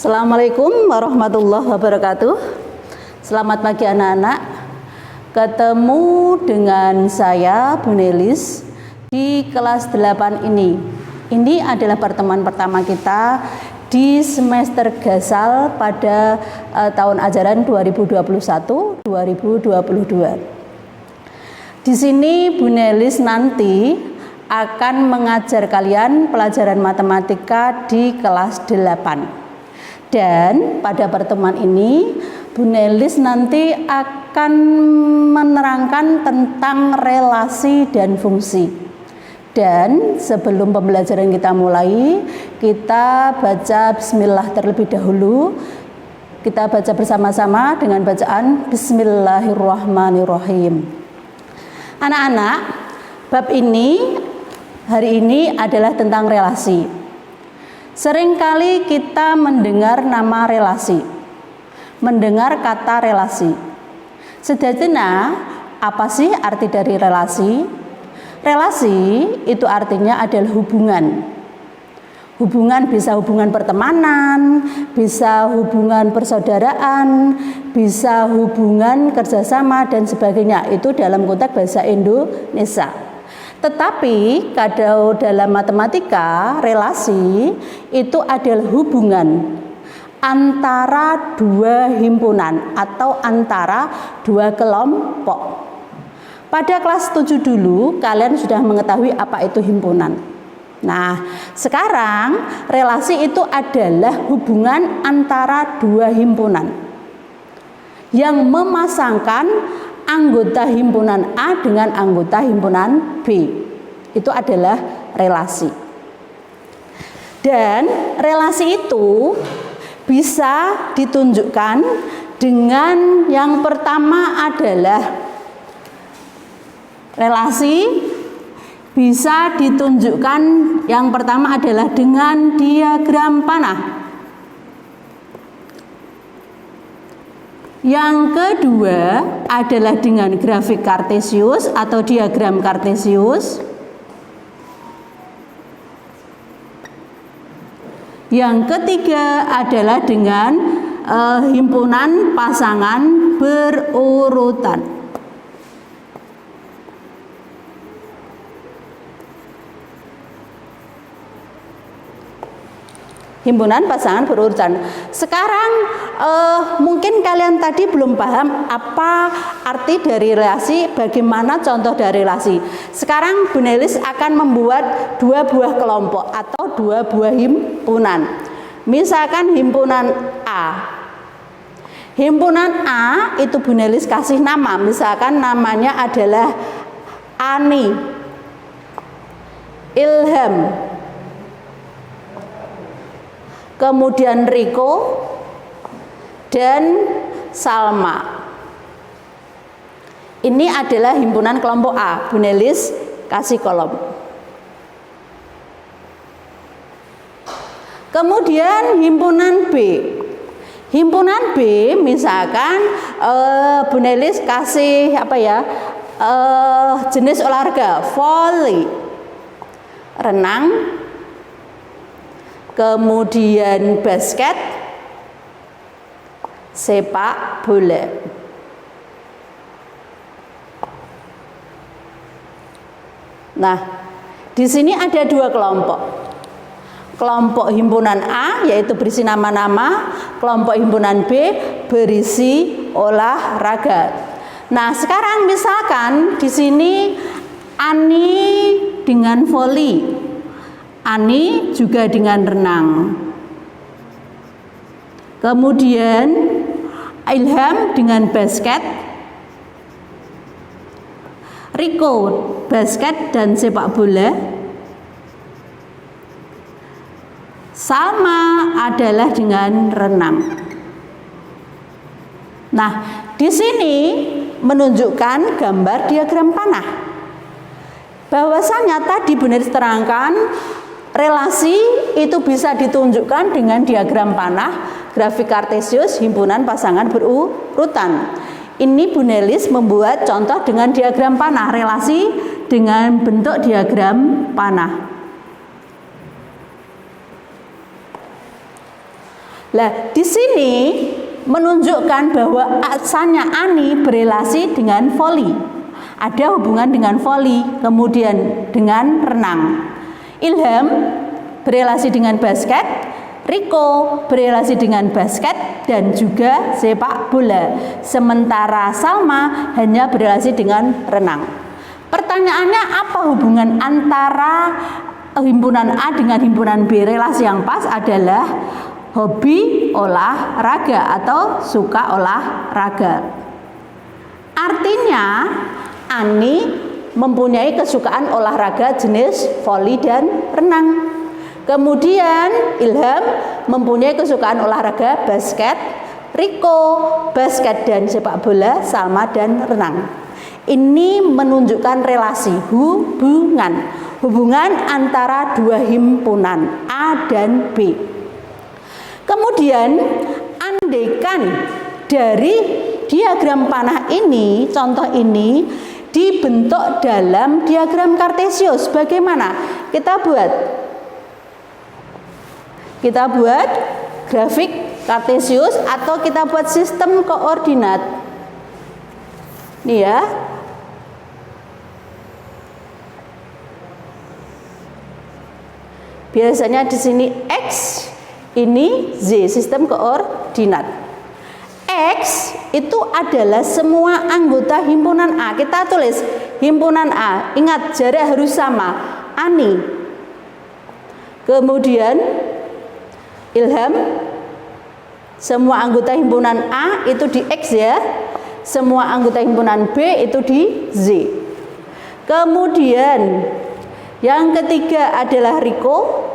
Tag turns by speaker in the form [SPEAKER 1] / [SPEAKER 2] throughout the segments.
[SPEAKER 1] Assalamualaikum warahmatullahi wabarakatuh. Selamat pagi anak-anak. Ketemu dengan saya Bu Nelis di kelas 8 ini. Ini adalah pertemuan pertama kita di semester Gasal pada tahun ajaran 2021-2022. Di sini Bu Nelis nanti akan mengajar kalian pelajaran matematika di kelas 8. Dan pada pertemuan ini Bu Nelis nanti akan menerangkan tentang relasi dan fungsi. Dan sebelum pembelajaran kita mulai, kita baca bismillah terlebih dahulu. Kita baca bersama-sama dengan bacaan Bismillahirrahmanirrahim. Anak-anak, bab ini hari ini adalah tentang relasi. Seringkali kita mendengar nama relasi, mendengar kata relasi. Sederhana, apa sih arti dari relasi? Relasi itu artinya adalah hubungan. Hubungan bisa hubungan pertemanan, bisa hubungan persaudaraan, bisa hubungan kerjasama dan sebagainya. Itu dalam konteks bahasa Indonesia. Tetapi kalau dalam matematika, relasi itu adalah hubungan antara dua himpunan atau antara dua kelompok. Pada kelas 7 dulu kalian sudah mengetahui apa itu himpunan. Nah, sekarang relasi itu adalah hubungan antara dua himpunan yang memasangkan anggota himpunan A dengan anggota himpunan B. Itu adalah relasi. Dan relasi itu bisa ditunjukkan dengan yang pertama adalah relasi bisa ditunjukkan yang pertama adalah dengan diagram panah. Yang kedua adalah dengan grafik kartesius atau diagram kartesius. Yang ketiga adalah dengan himpunan pasangan berurutan. Himpunan pasangan berurutan. Sekarang mungkin kalian tadi belum paham apa arti dari relasi, bagaimana contoh dari relasi. Sekarang Bu Nelis akan membuat dua buah kelompok atau dua buah himpunan. Misalkan himpunan A. Himpunan A itu Bu Nelis kasih nama, misalkan namanya adalah Ani, Ilham, kemudian Riko dan Salma. Ini adalah himpunan kelompok A. Bu Nelis kasih kolom. Kemudian himpunan B. Himpunan B misalkan Bu Nelis kasih jenis olahraga voli, renang, kemudian basket, sepak bola. Nah, di sini ada dua kelompok. Kelompok himpunan A yaitu berisi nama-nama, kelompok himpunan B berisi olahraga. Nah, sekarang misalkan di sini Ani dengan voli. Ani juga dengan renang. Kemudian Ilham dengan basket. Riko basket dan sepak bola. Salma adalah dengan renang. Nah, di sini menunjukkan gambar diagram panah. Bahwasanya tadi Bu Nelis terangkan relasi itu bisa ditunjukkan dengan diagram panah, grafik kartesius, himpunan pasangan berurutan. Ini Bu Nelis membuat contoh dengan diagram panah, relasi dengan bentuk diagram panah. Lah, di sini menunjukkan bahwa asalnya Ani berelasi dengan voli. Ada hubungan dengan voli, kemudian dengan renang. Ilham berelasi dengan basket, Riko berelasi dengan basket dan juga sepak bola. Sementara Salma hanya berelasi dengan renang. Pertanyaannya, apa hubungan antara himpunan A dengan himpunan B? Relasi yang pas adalah hobi olahraga atau suka olahraga. Artinya Ani mempunyai kesukaan olahraga jenis voli dan renang. Kemudian Ilham mempunyai kesukaan olahraga basket, Riko basket dan sepak bola, Salma dan renang. Ini menunjukkan relasi hubungan antara dua himpunan A dan B. Kemudian andaikan dari diagram panah ini, contoh ini dibentuk dalam diagram kartesius, bagaimana? Kita buat grafik kartesius atau kita buat sistem koordinat. Nih ya. Biasanya di sini X, ini Z, sistem koordinat. X itu adalah semua anggota himpunan A. Kita tulis himpunan A. Ingat, jarak harus sama. Ani. Kemudian Ilham, semua anggota himpunan A itu di X ya. Semua anggota himpunan B itu di Z. Kemudian yang ketiga adalah Riko.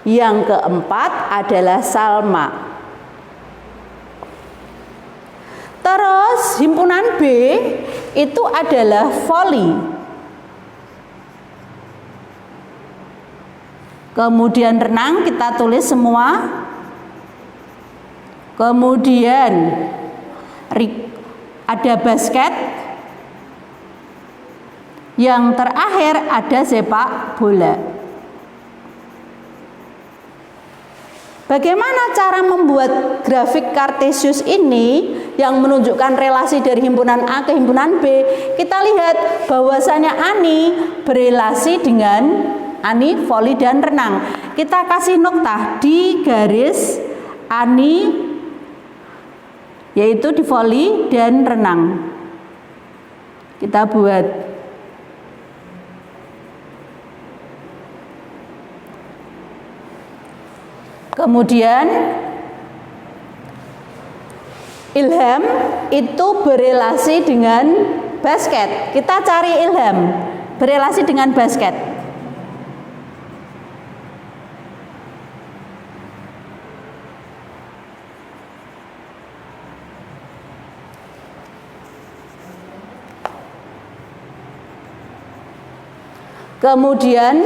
[SPEAKER 1] Yang keempat adalah Salma. Terus himpunan B itu adalah voli. Kemudian renang kita tulis semua. Kemudian ada basket. Yang terakhir ada sepak bola. Bagaimana cara membuat grafik kartesius ini yang menunjukkan relasi dari himpunan A ke himpunan B? Kita lihat bahwasanya Ani berelasi dengan Ani voli dan renang. Kita kasih noktah di garis Ani, yaitu di voli dan renang. Kita buat. Kemudian Ilham itu berelasi dengan basket. Kita cari Ilham berelasi dengan basket. Kemudian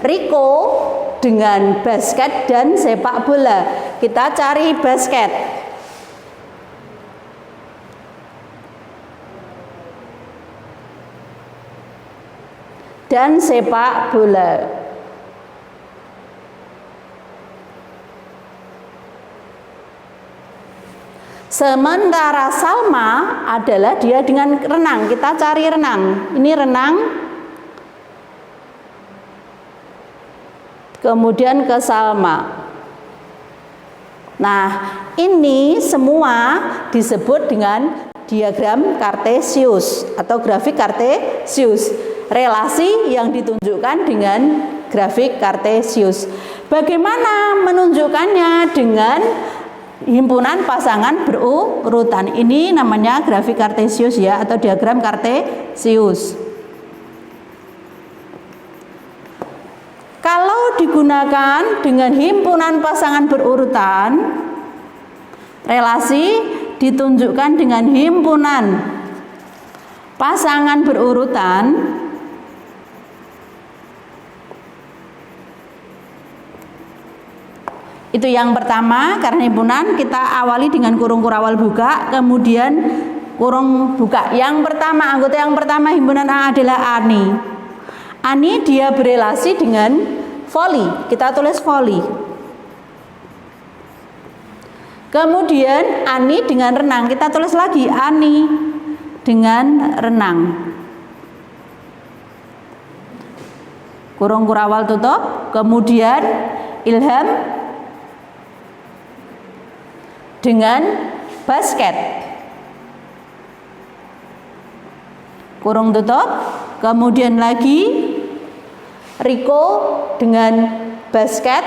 [SPEAKER 1] Riko dengan basket dan sepak bola. Kita cari basket. Dan sepak bola. Sementara Salma adalah dia dengan renang. Kita cari renang. Ini renang. Kemudian ke Salma. Nah, ini semua disebut dengan diagram kartesius atau grafik kartesius. Relasi yang ditunjukkan dengan grafik kartesius. Bagaimana menunjukkannya? Dengan himpunan pasangan berurutan. Ini namanya grafik kartesius ya, atau diagram kartesius. Kalau digunakan dengan himpunan pasangan berurutan, relasi ditunjukkan dengan himpunan pasangan berurutan. Itu yang pertama, karena himpunan kita awali dengan kurung kurawal buka, kemudian kurung buka. Yang pertama, anggota yang pertama himpunan A adalah Ani. Ani dia berelasi dengan voli. Kita tulis voli. Kemudian Ani dengan renang, kita tulis lagi Ani dengan renang. Kurung kurawal tutup. Kemudian Ilham dengan basket. Kurung tutup. Kemudian lagi Riko dengan basket.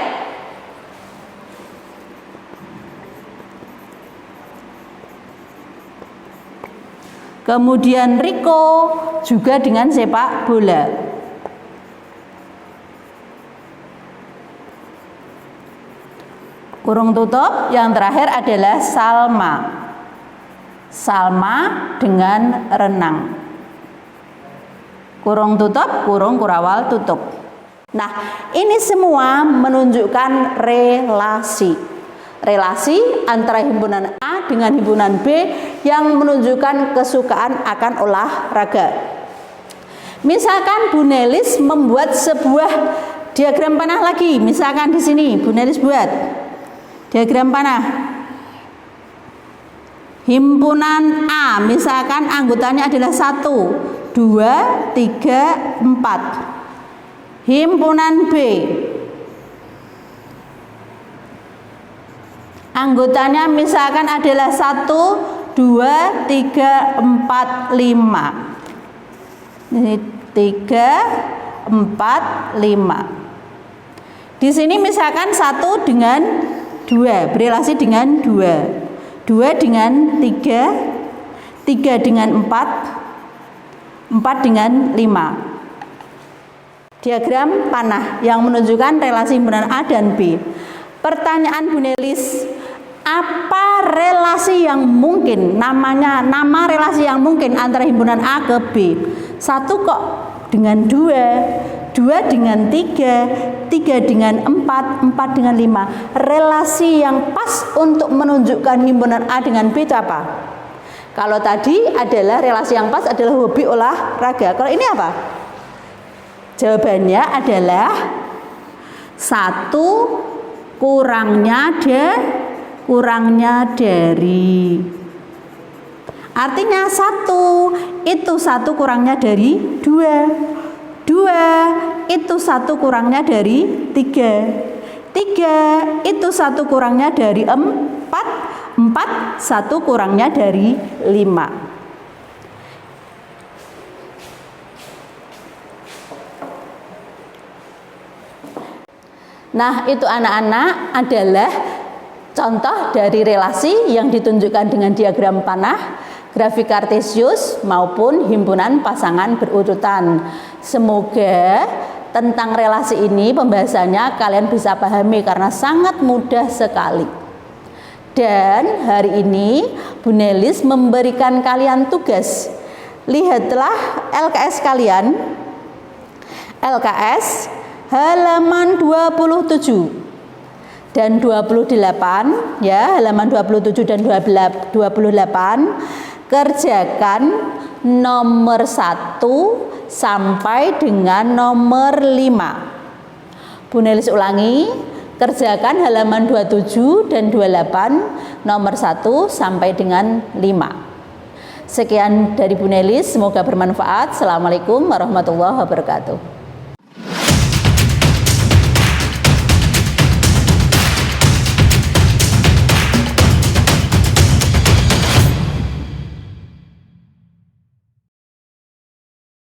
[SPEAKER 1] Kemudian Riko juga dengan sepak bola. Kurung tutup. Yang terakhir adalah Salma. Salma dengan renang. Kurung tutup, kurung kurawal tutup. Nah, ini semua menunjukkan relasi. Relasi antara himpunan A dengan himpunan B yang menunjukkan kesukaan akan olahraga. Misalkan Bu Nelis membuat sebuah diagram panah lagi. Misalkan di sini Bu Nelis buat diagram panah. Himpunan A, misalkan anggotanya adalah 1, 2, 3, 4. Himpunan B, anggotanya misalkan adalah 1, 2, 3, 4, 5. Ini 3, 4, 5. Di sini misalkan 1 dengan 2, berelasi dengan 2. 2 dengan 3, 3 dengan 4, 4 dengan 5. Diagram panah yang menunjukkan relasi himpunan A dan B. Pertanyaan Bu Nelis, apa relasi yang mungkin, nama relasi yang mungkin antara himpunan A ke B? 1 kok dengan 2, 2 dengan 3, 3 dengan 4, 4 dengan 5. Relasi yang pas untuk menunjukkan himpunan A dengan B itu apa? Kalau tadi adalah relasi yang pas adalah hobi olahraga. Kalau ini apa? Jawabannya adalah 1 kurangnya dari. Artinya 1 itu 1 kurangnya dari 2. 2 itu 1 kurangnya dari 3. 3 itu 1 kurangnya dari 4. 4 1 kurangnya dari 5. Nah, itu anak-anak adalah contoh dari relasi yang ditunjukkan dengan diagram panah, grafik kartesius maupun himpunan pasangan berurutan. Semoga tentang relasi ini pembahasannya kalian bisa pahami karena sangat mudah sekali. Dan hari ini Bu Nelis memberikan kalian tugas. Lihatlah LKS kalian. LKS halaman 27 dan 28 ya, halaman 27 dan 28 kerjakan nomor 1 sampai dengan nomor 5. Bu Nelis ulangi, kerjakan halaman 27 dan 28 nomor 1 sampai dengan 5. Sekian dari Bu Nelis, semoga bermanfaat. Assalamualaikum warahmatullahi wabarakatuh.